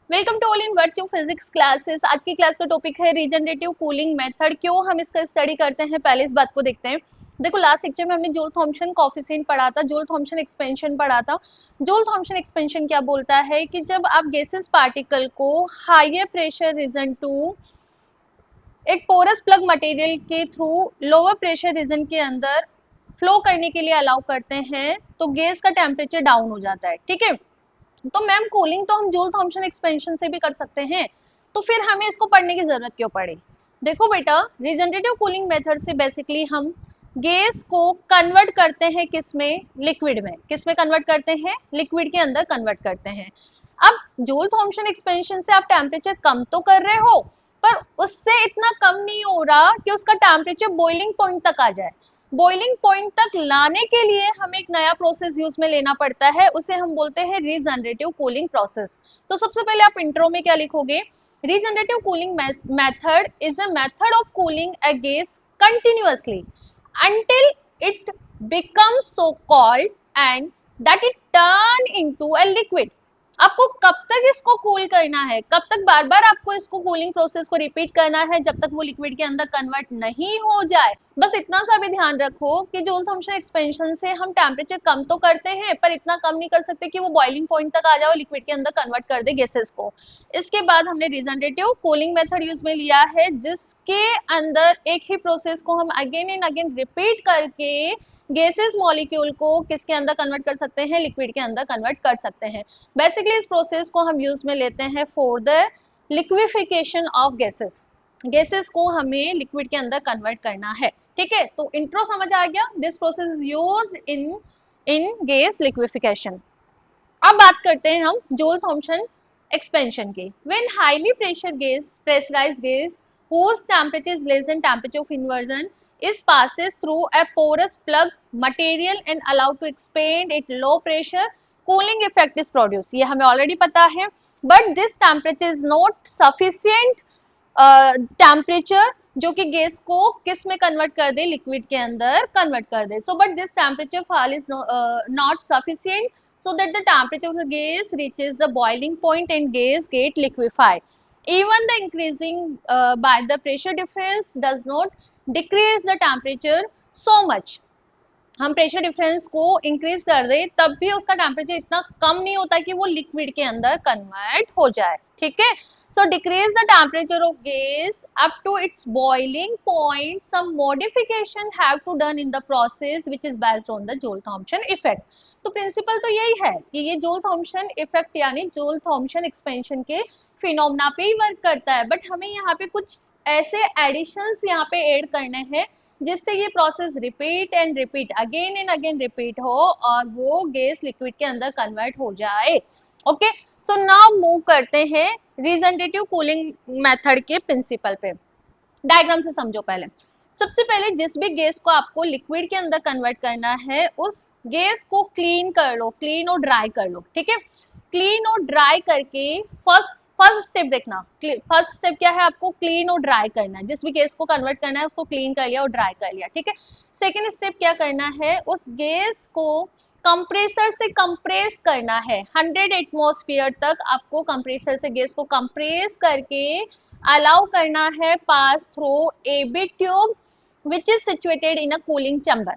Welcome to all in virtual physics classes. आज की class का टॉपिक है रीजनरेटिव कूलिंग मेथड। क्यों हम इसका स्टडी करते हैं, पहले इस बात को देखते हैं। देखो, लास्ट लेक्चर में हमने जूल थॉम्पसन कोएफिशिएंट पढ़ा था, जूल थॉम्पसन एक्सपेंशन पढ़ा था। जूल थॉम्पसन एक्सपेंशन क्या बोलता है कि जब आप गैसेस पार्टिकल को हायर प्रेशर रीजन टू एक पोरस प्लग मटेरियल के थ्रू लोअर प्रेशर रीजन के अंदर फ्लो करने के लिए अलाउ करते हैं तो गैस का टेम्परेचर डाउन हो जाता है। ठीक है, तो मैम कूलिंग तो हम जूल थॉम्पसन एक्सपेंशन से भी कर सकते हैं, तो फिर हमें इसको पढ़ने की जरूरत क्यों पड़ी। देखो बेटा, रिजनरेटिव कूलिंग मेथड से बेसिकली हम गैस को कन्वर्ट करते हैं किसमें, लिक्विड में। किसमें कन्वर्ट करते हैं, लिक्विड के अंदर कन्वर्ट करते हैं। अब जूल थॉम्पसन एक्सपेंशन से आप टेम्परेचर कम तो कर रहे हो, पर उससे इतना कम नहीं हो रहा कि उसका टेम्परेचर बॉइलिंग पॉइंट तक आ जाए। बॉइलिंग पॉइंट तक लाने के लिए हमें एक नया प्रोसेस यूज में लेना पड़ता है, उसे हम बोलते हैं रीजनरेटिव कूलिंग प्रोसेस। तो सबसे पहले आप इंट्रो में क्या लिखोगे, regenerative cooling method is a method of cooling a gas continuously until it becomes so cold and that it turn into a liquid। आपको कब तक इसको कूल करना है, कब तक बार बार आपको इसको कूलिंग प्रोसेस को रिपीट करना है, जब तक वो लिक्विड के अंदर कन्वर्ट नहीं हो जाए। बस इतना सा भी ध्यान रखो कि जूल थॉम्पसन एक्सपेंशन से हम टेम्परेचर कम तो करते हैं, पर इतना कम नहीं कर सकते कि वो बॉइलिंग पॉइंट तक आ जाए और लिक्विड के अंदर कन्वर्ट कर दे गैसेस को। इसके बाद हमने रिजनरेटिव कूलिंग मेथड यूज में लिया है, जिसके अंदर एक ही प्रोसेस को हम अगेन एंड अगेन रिपीट करके गैसेस मॉलिक्यूल को किसके अंदर कन्वर्ट कर सकते हैं, लिक्विड के अंदर कन्वर्ट कर सकते हैं। बेसिकली इस प्रोसेस को हम यूज में लेते हैं for the liquefaction of gases. Gases को हमें लिक्विड के अंदर कन्वर्ट करना है। ठीक है, तो इंट्रो समझ आ गया। This process is use in in gas liquefaction. अब बात करते हैं हम जूल थॉम्पसन एक्सपेंशन की। When highly pressurized gas whose temperature is less than temperature of inversion is passes through a porous plug material and allowed to expand at low pressure, cooling effect is produced। ये हमें already पता है, but this temperature is not sufficient temperature जो कि gas को किस में convert कर दे, लिक्विड के अंदर कन्वर्ट कर दे। So but this temperature fall is not sufficient so that the temperature of the gas reaches the boiling point and gas get liquefied। Even the increasing by the pressure difference does not decrease the temperature so much। हम pressure difference को increase कर दे तब भी उसका temperature इतना कम नहीं होता कि वो लिक्विड के अंदर कन्वर्ट हो जाए। ठीक है, so decrease the temperature of gas up to its boiling point, some modification have to done in the process which is based on the Joule Thomson effect। तो प्रिंसिपल तो यही है कि ये जूल थॉम्पसन इफेक्ट यानी joule Thomson expansion के phenomena पे ही work करता है, बट हमें यहाँ पे कुछ ऐसे एडिशंस यहाँ पे ऐड करने हैं जिससे ये process repeat and repeat again and again repeat हो और वो गैस लिक्विड के अंदर कन्वर्ट हो जाए। ओके, सो नाउ मूव करते हैं रिजनरेटिव कूलिंग मेथड के प्रिंसिपल पे। डायग्राम से समझो। पहले सबसे पहले जिस भी गैस को आपको लिक्विड के अंदर कन्वर्ट करना है, उस गैस को क्लीन कर लो, क्लीन और ड्राई कर लो। ठीक है, क्लीन और ड्राई करके फर्स्ट फर्स्ट स्टेप देखना। फर्स्ट स्टेप क्या है, आपको क्लीन और ड्राई करना है। जिस भी गैस को कन्वर्ट करना है उसको क्लीन कर लिया और ड्राई कर लिया। ठीक है, सेकेंड स्टेप क्या करना है, उस गैस को कंप्रेसर से कंप्रेस करना है। 100 एटमॉस्फेयर तक आपको कंप्रेसर से गैस को कंप्रेस करके अलाउ करना है pass through A B tube which is situated in a cooling chamber.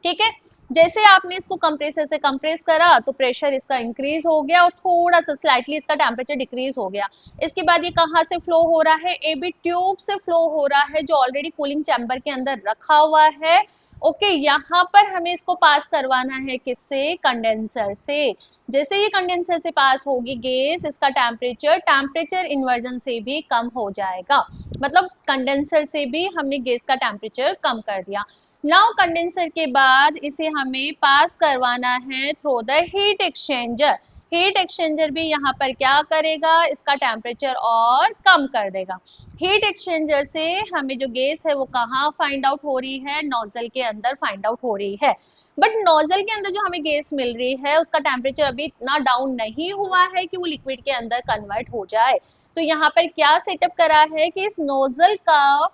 ठीक है, जैसे आपने इसको कंप्रेसर से कंप्रेस करा तो प्रेशर इसका इंक्रीज हो गया और थोड़ा सा स्लाइटली इसका टेम्परेचर डिक्रीज हो गया। इसके बाद ये कहाँ से फ्लो हो रहा है, एबी ट्यूब से फ्लो हो रहा है जो ऑलरेडी कूलिंग चैम्बर के अंदर रखा हुआ है। ओके, यहाँ पर हमें इसको पास करवाना है किससे, कंडेंसर से। जैसे ये कंडेंसर से पास होगी गैस, इसका टेम्परेचर इन्वर्जन से भी कम हो जाएगा। मतलब कंडेंसर से भी हमने गैस का टेम्परेचर कम कर दिया। नाउ कंडेंसर के बाद इसे हमें पास करवाना है through the heat exchanger. Heat exchanger भी यहाँ पर क्या करेगा, इसका टेम्परेचर और कम कर देगा। हीट एक्सचेंजर से हमें जो गैस है वो कहाँ फाइंड आउट हो रही है, नोजल के अंदर फाइंड आउट हो रही है। बट नोजल के अंदर जो हमें गैस मिल रही है उसका टेम्परेचर अभी इतना डाउन नहीं हुआ है कि वो लिक्विड के अंदर कन्वर्ट हो जाए। तो यहाँ पर क्या सेटअप करा है कि इस नोजल का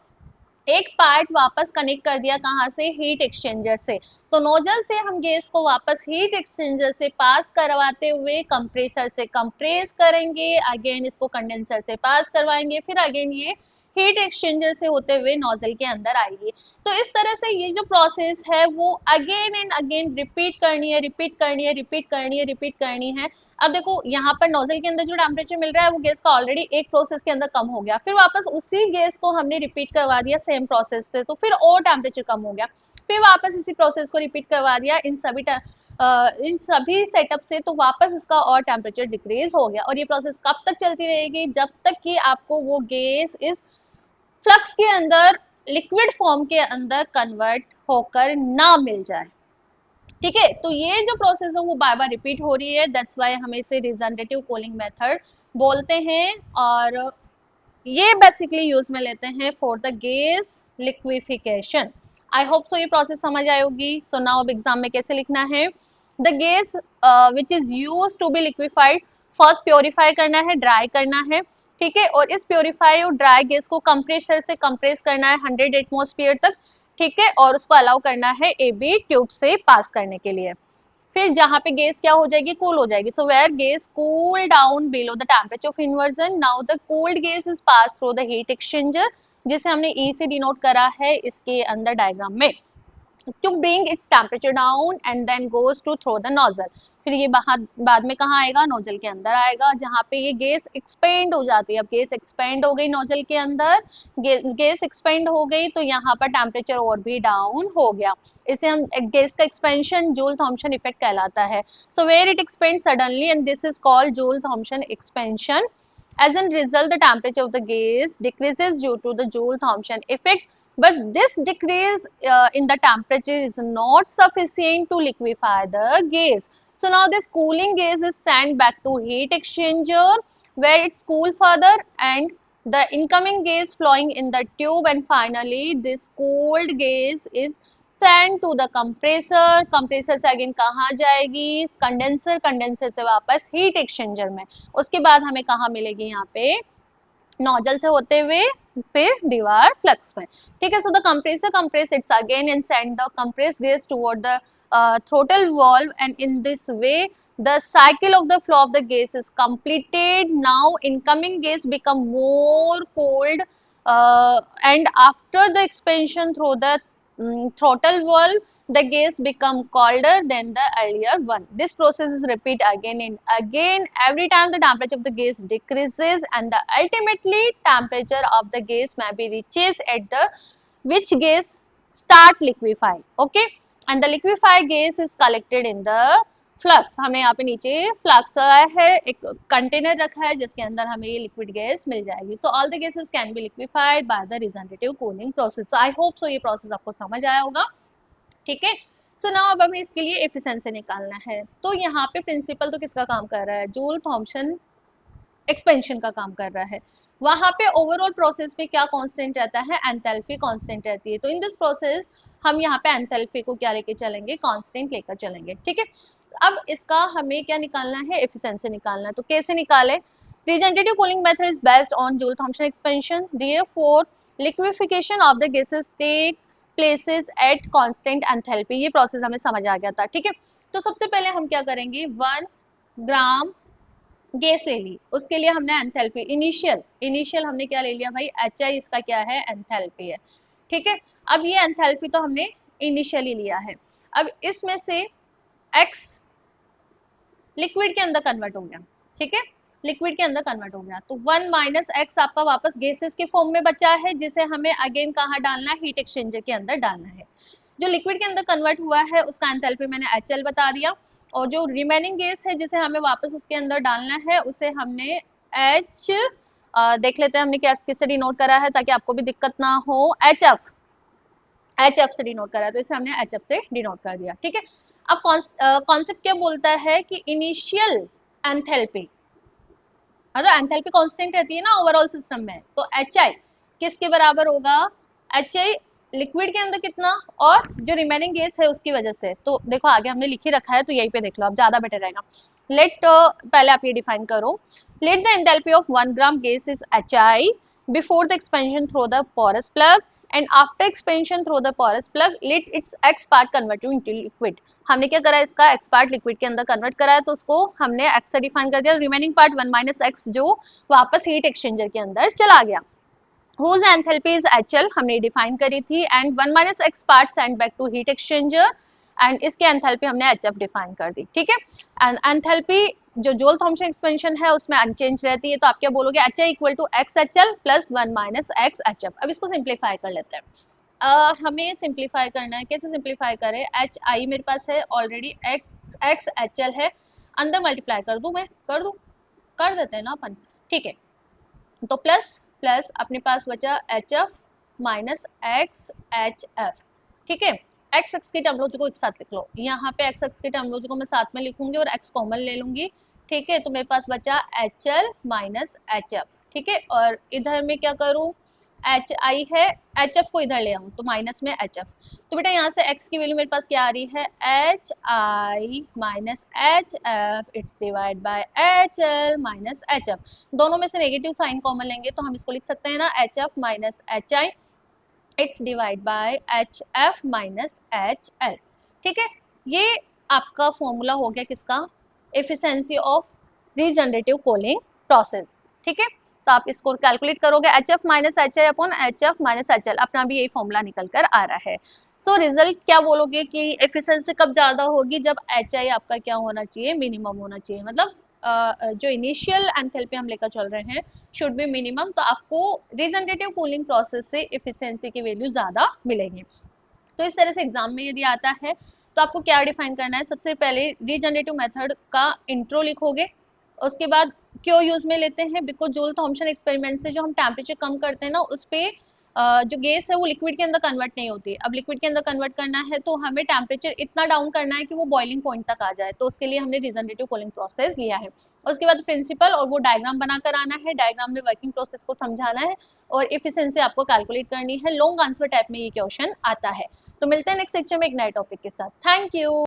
एक पार्ट वापस कनेक्ट कर दिया कहाँ से, हीट एक्सचेंजर से। तो नोजल से हम गैस को वापस हीट एक्सचेंजर से पास करवाते हुए कंप्रेसर से कंप्रेस करेंगे, अगेन इसको कंडेंसर से पास करवाएंगे, फिर अगेन ये हीट एक्सचेंजर से होते हुए नोजल के अंदर आएगी। तो इस तरह से ये जो प्रोसेस है वो अगेन एंड अगेन रिपीट करनी है, रिपीट करनी है, रिपीट करनी है, रिपीट करनी है। अब देखो यहाँ पर नोजल के अंदर जो टेम्परेचर मिल रहा है वो गैस का ऑलरेडी एक प्रोसेस के अंदर कम हो गया, फिर वापस उसी गैस को हमने रिपीट करवा दिया सेम प्रोसेस से, तो फिर और टेम्परेचर कम हो गया, फिर वापस इसी प्रोसेस को रिपीट करवा दिया इन सभी सेटअप से, तो वापस इसका और टेम्परेचर डिक्रीज हो गया। और ये प्रोसेस कब तक चलती रहेगी, जब तक कि आपको वो गैस इस फ्लक्स के अंदर लिक्विड फॉर्म के अंदर कन्वर्ट होकर ना मिल जाए। ठीक है, तो ये जो प्रोसेस है वो बार बार रिपीट हो रही है, दैट्स वाई हम इसे रिजनरेटिव कूलिंग मेथड बोलते हैं। और ये बेसिकली यूज में लेते हैं for the gas liquefaction. I hope so ये प्रोसेस समझ आई होगी। सो नाउ अब एग्जाम में कैसे लिखना है, the gas which is use to be liquefied, first purify करना है, ड्राई करना है। ठीक है, और इस प्योरीफाई और ड्राई गैस को कंप्रेसर से कंप्रेस करना है 100 एटमॉस्फेयर तक। ठीक है, और उसको अलाउ करना है एबी ट्यूब से पास करने के लिए। फिर जहां पे गैस क्या हो जाएगी, कूल हो जाएगी। So where gas cool down below the temperature of inversion, now the cooled gas is pass through the heat exchanger, जिसे हमने ई से डिनोट करा है इसके अंदर डायग्राम में, to bring its temperature down and then goes to through the nozzle। फिर ये बाद में कहाँ आएगा, नोजल के अंदर आएगा, जहाँ पे ये गैस एक्सपेंड हो जाती है। अब गैस एक्सपेंड हो गई नोजल के अंदर, गैस एक्सपेंड हो गई तो यहाँ पर टेम्परेचर और भी डाउन हो गया। इसे हम गैस का एक्सपेंशन जूल थॉम्पसन इफेक्ट कहलाता है। So where it expand suddenly and this is called Joule Thomson expansion. As a result, the temperature of the gas decreases due to the Joule-Thomson effect, but this decrease in the temperature is not sufficient to liquefy the gas. So now this cooling gas is sent back to heat exchanger where it's cooled further and the incoming gas flowing in the tube, and finally this cooled gas is send to the compressor, compressor से again कहाँ जाएगी, condenser, condenser से वापस heat exchanger में, उसके बाद हमें कहाँ मिलेगी, यहाँ पे नोजल से होते हुए फिर दीवार फ्लक्स में। ठीक है, so the compressor compress it's again and send the compressed gas toward the throttle valve, and in this way the cycle of the flow of the gas is completed. Now incoming gas become more cold and after the expansion through the throttle valve the gas become colder than the earlier one. This process is repeat again and again. Every time the temperature of the gas decreases and the ultimately temperature of the gas may be reaches at the which gas start liquefy. Okay, and the liquefied gas is collected in the flux. हमने यहाँ पे नीचे flux है, एक container रखा है जिसके अंदर हमें ये लिक्विड गैस मिल जाएगी। So all the gases can be liquefied by the regenerative cooling process. I hope so ये प्रोसेस आपको समझ आया होगा। ठीक है, सो नाउ अब हमें इसके लिए एफिशिएंसी निकालना है। तो यहाँ पे प्रिंसिपल तो किसका काम कर रहा है, जूल थॉम्पसन एक्सपेंशन का काम कर रहा है। वहां पे ओवरऑल प्रोसेस में क्या कांस्टेंट रहता है, एंथैल्पी कांस्टेंट रहती है। तो इन दिस प्रोसेस हम यहाँ पे एंथैल्पी को क्या लेके चलेंगे, कांस्टेंट लेकर चलेंगे। ठीक है, अब इसका हमें क्या निकालना है, एफिशिएंसी निकालना है। तो कैसे निकाले, regenerative cooling method is based on Joule-Thomson expansion, therefore liquefaction of the gases take places at constant enthalpy। ये प्रोसेस हमें समझ आ गया था। ठीक है, तो सबसे पहले हम क्या करेंगे, 1 ग्राम गैस ले ली, उसके लिए हमने एंथैल्पी इनिशियल हमने क्या ले लिया भाई, एच आई, इसका क्या है, एंथैल्पी है। ठीक है, अब ये एंथैल्पी तो हमने इनिशियली लिया है। अब इसमें से एक्स लिक्विड के अंदर कन्वर्ट हो गया। ठीक है, लिक्विड के अंदर कन्वर्ट हो गया, तो 1 माइनस एक्स आपका वापस गैसेस के फॉर्म में बचा है, जिसे हमें अगेन कहाँ डालना है, हीट एक्सचेंजर के अंदर डालना है। जो लिक्विड के अंदर कन्वर्ट हुआ है उसका एंथैल्पी मैंने एच बता दिया, और जो रिमेनिंग गैस है जिसे हमें वापस उसके अंदर डालना है उसे हमने एच देख लेते हैं हमने क्या किससे डिनोट करा है ताकि आपको भी दिक्कत ना हो, एच एफ से डिनोट करा है, तो इसे हमने एच एफ से डिनोट कर दिया। ठीक है, अब कॉन्सेप्ट क्या बोलता है कि इनिशियल एंथैल्पी, मतलब एंथैल्पी कांस्टेंट रहती है ना ओवरऑल सिस्टम में, तो एच आई किसके बराबर होगा, एच आई लिक्विड के अंदर कितना और जो रिमेनिंग गैस है उसकी वजह से। तो देखो आगे हमने लिख ही रखा है तो यहीं पे देख लो, अब ज्यादा बेटर रहेगा। लेट पहले आप ये डिफाइन करो, let the enthalpy of 1 gram gas is H I before the expansion through the porous plug and after expansion through the porous plug let its X part convert into liquid. हमने क्या करा, इसका x part liquid के अंदर convert करा है, तो उसको हमने एक्स से डिफाइन कर दिया, रिमेनिंग पार्ट 1 माइनस एक्स जो वापस हीट एक्सचेंजर के अंदर चला गया। whose enthalpy is HL हमने डिफाइन करी थी, and 1 minus X part send back to heat exchanger, and इसके एंथैल्पी हमने HF डिफाइन कर दी, ठीक है। एंड एंथैल्पी जो जोल थॉम्सन एक्सपेंशन है उसमें अनचेंज रहती है, तो आप क्या बोलोगे, HI equal to X HL plus 1 minus X HF। अब इसको सिंप्लीफाई कर लेते हैं। हमें सिंप्लीफाई करना है, कैसे सिंप्लीफाई करें, HI मेरे पास है ऑलरेडी, एक्स HL है, अंदर मल्टीप्लाई कर दूं, मैं कर देते हैं ना अपन, ठीक है। तो प्लस प्लस अपने पास बचा H F minus x H F, ठीक है। एक्स एक्स की टर्मोलॉजी को एक साथ लिख लो, यहाँ पे एक्स एक्स की टर्मोलॉजी को मैं साथ में लिखूंगी और एक्स कॉमन ले लूंगी, ठीक है। तो मेरे पास बचा H L minus H F, ठीक है। और इधर में क्या करूँ, एच आई है, एच एफ को इधर ले आऊँ तो माइनस में एच एफ। तो बेटा यहाँ से x की वैल्यू मेरे पास क्या आ रही है, H I minus H F it's divide by H L minus H F. दोनों में से नेगेटिव साइन कॉमन लेंगे तो हम इसको लिख सकते हैं ना, H F minus H I it's divide by H F minus H L, ठीक है। ये आपका फॉर्मूला हो गया किसका, efficiency of regenerative cooling process, ठीक है। तो आप इसको कैलकुलेट करोगे, H F minus H I upon H F minus H L, अपना भी यही फॉर्मूला निकल कर आ रहा है। सो रिजल्ट क्या बोलोगे कि एफिशिएंसी कब ज्यादा होगी, जब एच आई आपका क्या होना चाहिए, मिनिमम होना चाहिए, मतलब जो इनिशियल एंथैल्पी हम लेकर चल रहे हैं शुड बी मिनिमम, तो आपको रीजनरेटिव कूलिंग प्रोसेस से एफिशिएंसी की वैल्यू ज्यादा मिलेगी। तो इस तरह से एग्जाम में यदि आता है तो आपको क्या डिफाइन करना है, सबसे पहले रीजनरेटिव मेथड का इंट्रो लिखोगे, उसके बाद क्यों यूज में लेते हैं, बिकॉज जूल थॉम्सन एक्सपेरिमेंट से जो हम टेम्परेचर कम करते हैं ना, उस पे जो गैस है वो लिक्विड के अंदर कन्वर्ट नहीं होती, अब लिक्विड के अंदर कन्वर्ट करना है तो हमें टेम्परेचर इतना डाउन करना है कि वो बॉइलिंग पॉइंट तक आ जाए, तो उसके लिए हमने रीजनरेटिव कूलिंग प्रोसेस लिया है। उसके बाद प्रिंसिपल और वो डायग्राम बनाकर आना है, डायग्राम में वर्किंग प्रोसेस को समझाना है और एफिशिएंसी आपको कैलकुलेट करनी है। लॉन्ग आंसर टाइप में ये क्वेश्चन आता है। तो मिलते हैं नेक्स्ट लेक्चर में एक नए टॉपिक के साथ। Thank you.